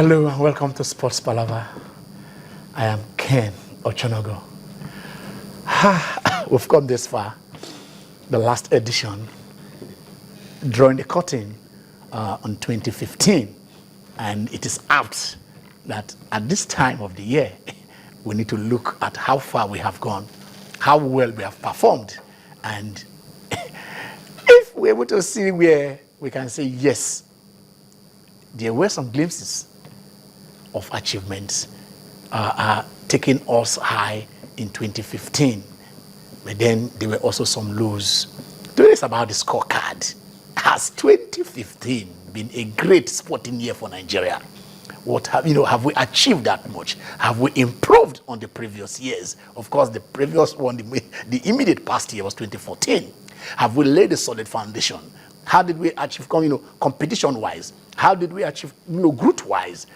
Hello and welcome to Sports Palava. I am Ken Ochonogo. We've come this far. The last edition, drawing the curtain on 2015. And it is apt that at this time of the year, we need to look at how far we have gone, how well we have performed. And if we're able to see where we can say, yes, there were some glimpses of achievements taking us high in 2015. But then there were also some lows. Tell us about the scorecard. Has 2015 been a great sporting year for Nigeria? What have we achieved that much? Have we improved on the previous years? Of course, the previous one, the immediate past year was 2014. Have we laid a solid foundation? How did we achieve, competition-wise? How did we achieve, growth-wise?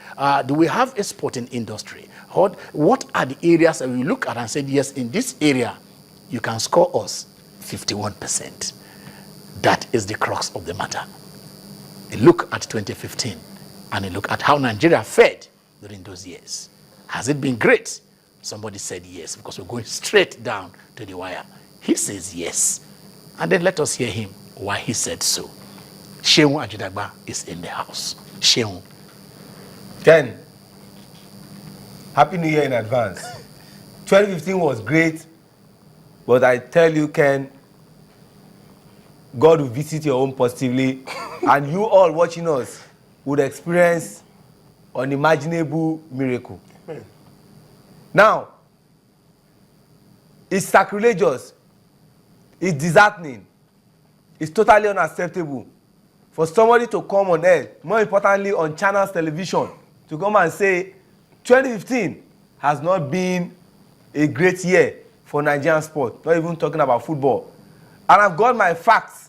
Do we have a sporting industry? What are the areas that we look at and say, yes, in this area, you can score us 51%. That is the crux of the matter. A look at 2015 and a look at how Nigeria fared during those years. Has it been great? Somebody said yes, because we're going straight down to the wire. He says yes. And then let us hear him why he said so. Shehu Ajidagba is in the house. Shehu. Ken, Happy New Year in advance. 2015 was great, but I tell you, Ken, God will visit your home positively, and you all watching us would experience unimaginable miracle. Amen. Now, it's sacrilegious, it's disheartening, it's totally unacceptable for somebody to come on air, more importantly on Channels Television, to come and say 2015 has not been a great year for Nigerian sport, not even talking about football. And I've got my facts,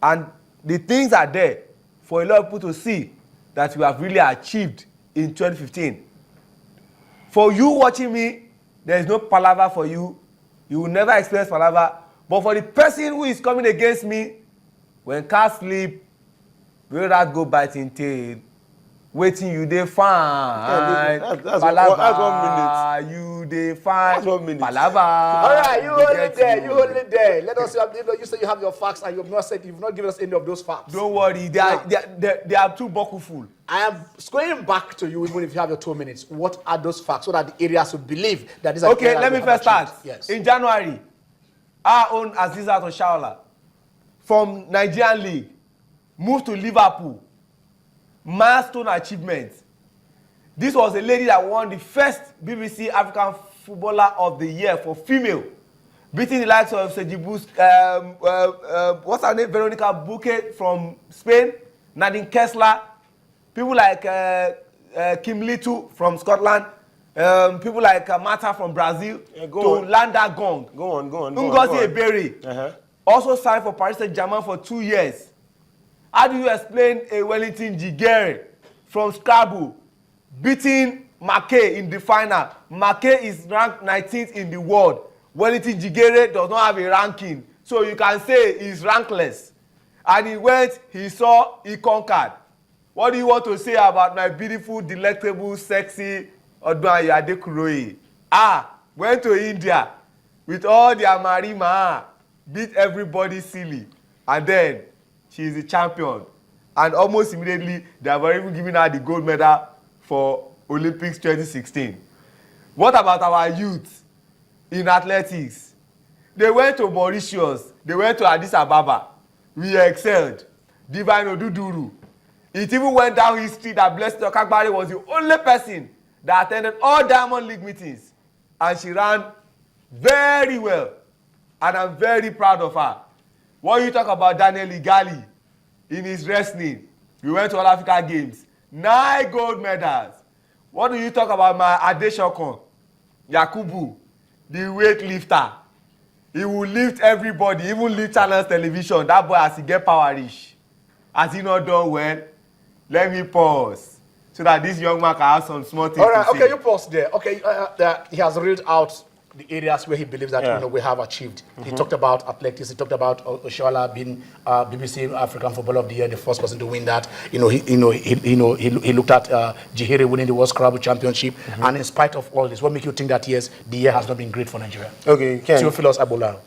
and the things are there for a lot of people to see that we have really achieved in 2015. For you watching me, there is no palaver for you. You will never experience palaver. But for the person who is coming against me, when cats sleep, will that go biting tail? Waiting you dey fine. That's 1 minute. You dey fine. That's 1 minute. Palava. All right, you hold it there. You hold it there. Let us. You say you have your facts, and you've not given us any of those facts. Don't worry, they are too buckle-full. I am going back to you, even if you have your 2 minutes. What are those facts? What are the areas you believe that these are? Okay, let me first start. Yes. In January, our own Azizat Oshaola from Nigerian League moved to Liverpool. Milestone achievement. This was a lady that won the first BBC African Footballer of the Year for female, beating the likes of Sejibus, what's her name, Veronica Bouquet from Spain, Nadine Kessler, people like Kim Little from Scotland, people like Mata from Brazil, Landa Gong. Go on. Ngozi Ebere also signed for Paris Saint-Germain for 2 years. How do you explain a Wellington Jigere from Scrabble beating Mackay in the final? Mackay is ranked 19th in the world. Wellington Jigere does not have a ranking. So you can say he's rankless. And he went, he saw, he conquered. What do you want to say about my beautiful, delectable, sexy Odunaya Adekuroye? Went to India with all their marima, beat everybody silly. And then she is a champion, and almost immediately they have already given her the gold medal for Olympics 2016. What about our youth in athletics? They went to Mauritius, they went to Addis Ababa. We excelled. Divine Oduduru. It even went down history that Blessed Okagbare was the only person that attended all Diamond League meetings, and she ran very well, and I'm very proud of her. What you talk about Daniel Igali in his wrestling? We went to All Africa Games, 9 gold medals. What do you talk about my Adeshokon, Yakubu, the weightlifter? He will lift everybody, even lift Channels Television. That boy has to get power rich. Has he not done well? Let me pause so that this young man can have some small things to say. Okay, you pause there. Okay, he has reeled out the areas where he believes that we have achieved. He talked about athletics. He talked about Oshoala being BBC African Footballer of the Year, the first person to win that. He looked at Jihiri winning the World Scrabble Championship. And in spite of all this, what makes you think that yes, the year has not been great for Nigeria? Okay, Ken. Theophilus Abola.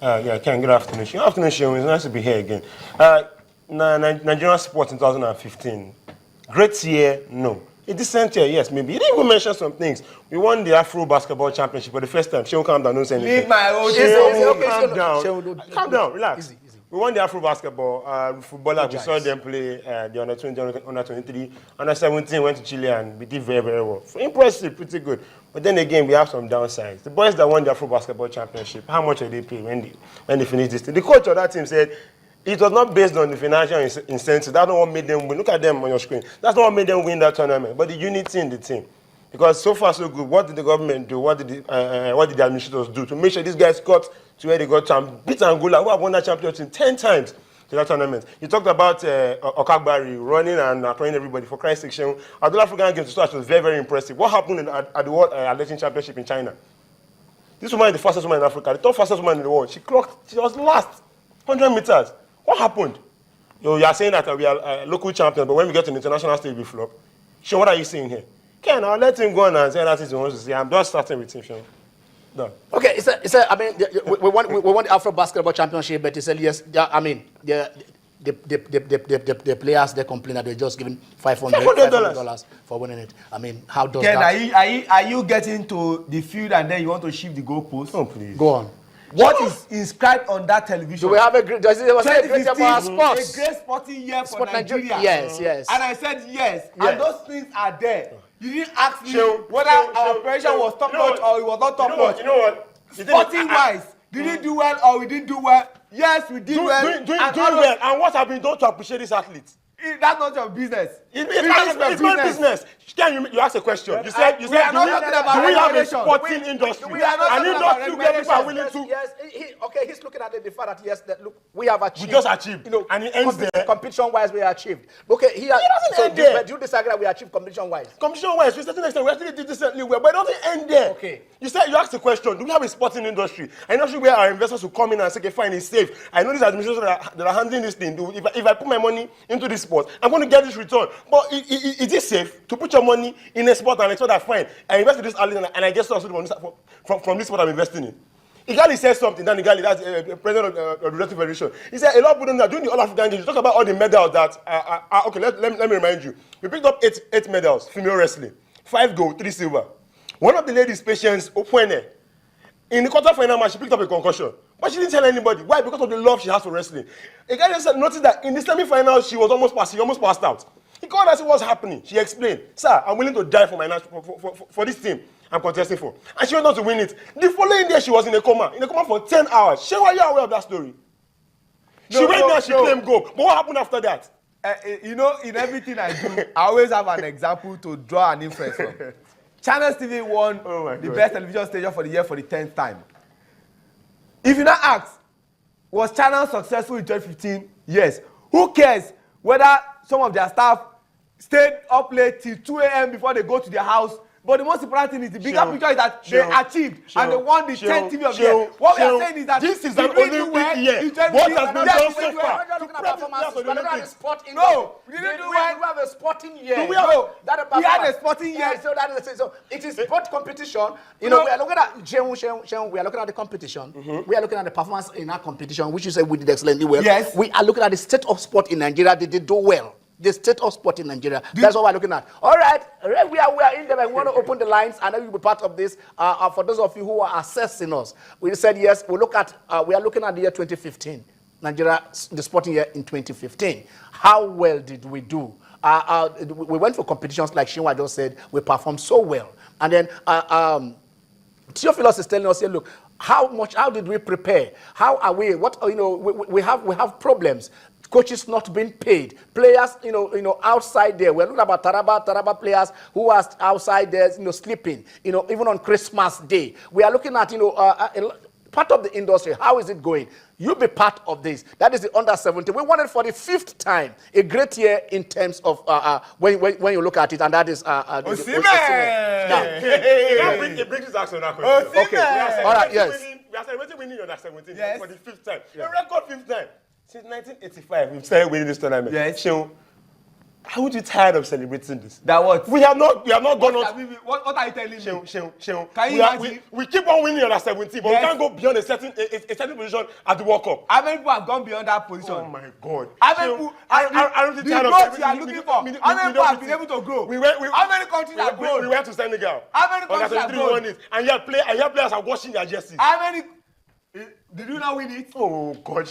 Ken. Good afternoon. Good afternoon, Sean. It's nice to be here again. Nigerian sports in 2015. Great year, no. A decent year, yes, maybe. You didn't even mention some things. We won the Afro Basketball Championship for the first time. She'll calm down, don't say anything. Leave my old Calm down. Calm down, relax. Easy. We won the Afro Basketball. Football, we saw them play the under 20, under 23. Under 17 went to Chile and we did very, very well. Impressive, pretty good. But then again, we have some downsides. The boys that won the Afro Basketball Championship, how much did they pay when they finished this thing? The coach of that team said, it was not based on the financial incentive. That's not what made them win. Look at them on your screen. That's not what made them win that tournament. But the unity in the team. Because so far so good. What did the government do? What did the administrators do to make sure these guys got to where they got to beat Angola, who have won that championship 10 times to that tournament? You talked about Okagbari running and training everybody for Christ's sake. At the African Games, was very, very impressive. What happened at the World Athletics Championship in China? This woman is the fastest woman in Africa, the third fastest woman in the world. She was last, 100 meters. What happened? You are saying that we are local champions, but when we get to the international stage, we flop. Sean, what are you saying here? Ken, I'll let him go on and say that he wants to say. I'm just starting with him, Sean. Done. Okay, I mean, we won the Afro Basketball Championship, but he said yes. I mean, the players, they complain that they're just giving $500 for winning it. I mean, how does Ken, that? are you getting to the field and then you want to shift the goalpost? Oh, please. Go on. What is inscribed on that television? Do we have a great? Does it was a great year for our sports? A great sporting year for Nigeria. Yes. And I said yes. And those things are there. You didn't ask me whether our operation was top notch or it was not top notch. You know what? Sporting wise, did we do well or we didn't do well? Yes, we did well. Doing well. And what have been done to appreciate these athletes? That's not your business. It's my business. Ken, you asked a question. You said, do we have a sporting industry? An industry where people are willing to... Yes, he's looking at the fact that, yes, that, look, we have achieved... We just achieved. And it ends there. Competition-wise, we achieved. Okay, he doesn't end there. Do you disagree that we achieved competition-wise? Competition-wise, to a certain extent, we actually did decently well, but it doesn't end there. Okay. You asked the question, do we have a sporting industry? An industry where our investors will come in and say, okay, fine, it's safe. I know these administrators that are handling this thing. If I put my money into this sport, I'm going to get this return. But is it safe to put your money in a sport and expect that fine, I invest in this early and I get some from this sport I'm investing in? Igali said something, then Igali, that's president of the Rugby Federation. He said a lot of people don't know, during the All-African Games, you talk about all the medals that, okay, let me remind you. We picked up eight medals, female wrestling, 5 gold, 3 silver. One of the ladies, Patience Opwene, in the quarterfinal match, she picked up a concussion. But she didn't tell anybody. Why? Because of the love she has for wrestling. Igali noticed that in the semi-final, she almost passed out. He called and said, what's happening? She explained, sir, I'm willing to die for this team I'm contesting for. And she went on to win it. The following day, she was in a coma for 10 hours. Shewa, are you aware of that story? She went there, she claimed goal. But what happened after that? In everything I do, I always have an example to draw an inference from. Channels TV won the best television station for the year for the 10th time. If you now ask, was Channel successful in 2015? Yes. Who cares whether some of their staff stayed up late till 2 a.m. before they go to their house? But the most important thing is the bigger picture is that they achieved and they won the 10th TV of the year. What we are saying is that this is an Olympic year. What has been done so far? No, we didn't do well. We have a sporting year. We had a sporting year. So it is sport competition. We are looking at we are looking at the competition. We are looking at the performance in our competition, which you say we did excellently well. Yes. We are looking at the state of sport in Nigeria. They did do well. The state of sport in Nigeria. That's what we're looking at. All right, we are in there. We want to open the lines, and then you'll be part of this. For those of you who are assessing us, we said yes. We are looking at the year 2015, Nigeria, the sporting year in 2015. How well did we do? We went for competitions like Shinwa just said. We performed so well, and then Theophilus is telling us here. Look, how did we prepare? How are we? We have problems. Coaches not being paid, players, outside there. We're looking about Taraba players who are outside there, sleeping, even on Christmas Day. We are looking at, part of the industry. How is it going? You be part of this. That is the under 17. We won it for the 5th time. A great year in terms of when you look at it, and that is Osimhen. It brings us action now. Okay. All right. Yes. We are celebrating winning under 17 Yes. for the 5th time. A record 5th time. Since 1985, we've started winning this tournament. Yes. So, how would you tired of celebrating this? That what? We have not gone on. What are you telling me? Sheon. Can you imagine? We keep on winning under 17, but Yes. we can't go beyond a certain position at the World Cup. How many people have gone beyond that position? Oh my God. How many people? I don't think the tired of growth you are we- looking we- for. we- How many we people have don't been able to grow? We How many countries have we grown? went to Senegal. How many countries have 3 grown? won it, and yet players are washing their jerseys. How many? Did you not win it? Oh God,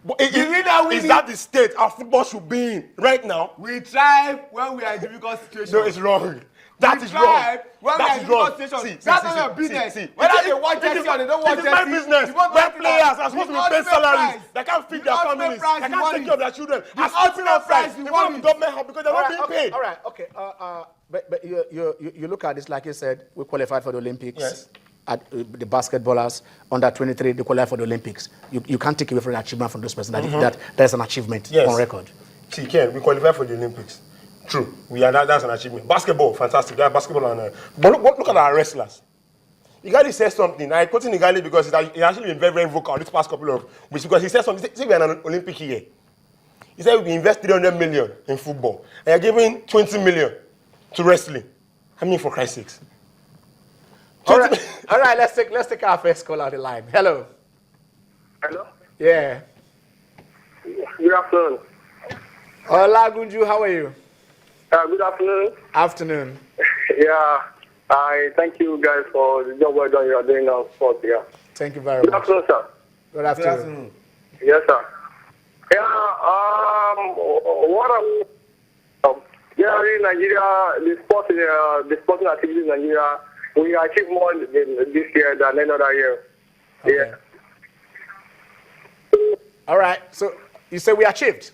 but Did we not win is it? that the state our football should be in right now? We thrive when we are in difficult situations. No, it's wrong. That is wrong. When we are in That is wrong. difficult situations. See, That's not your business. see. Whether It- they want it jersey is- or they don't want it jersey. is my business. You want When to players are supposed to be paid salaries, they can't feed their families, they can't take care of their children. Are sleeping outside in front of the government house because they're not being paid. All right. Okay. But you look at this, like you said, we qualified for the Olympics. Yes. At the basketballers under 23, they qualified for the Olympics. You can't take away from the achievement from those persons. That's an achievement Yes. on record. See, Ken, we qualified for the Olympics. True, that's an achievement. Basketball, fantastic. That basketball but look at our wrestlers. Igali said something. I quote Igali because he actually been very, very vocal this past couple of weeks because he said something. He said we're an Olympic year. He said we invest 300 million in football and you're giving 20 million to wrestling. I mean, for Christ's sakes. All right. Let's take our first call out the line. Hello. Hello? Yeah. Good afternoon. Hola, Gunju. How are you? Good afternoon. Afternoon. Yeah, I thank you guys for the job well done you are doing on sports here. Thank you very Good much. afternoon, sir. Good afternoon. Yes, sir. Yeah, what generally Nigeria, the sporting activities in Nigeria, we achieve more this year than any other year. Okay. Yeah. All right. So you say we achieved?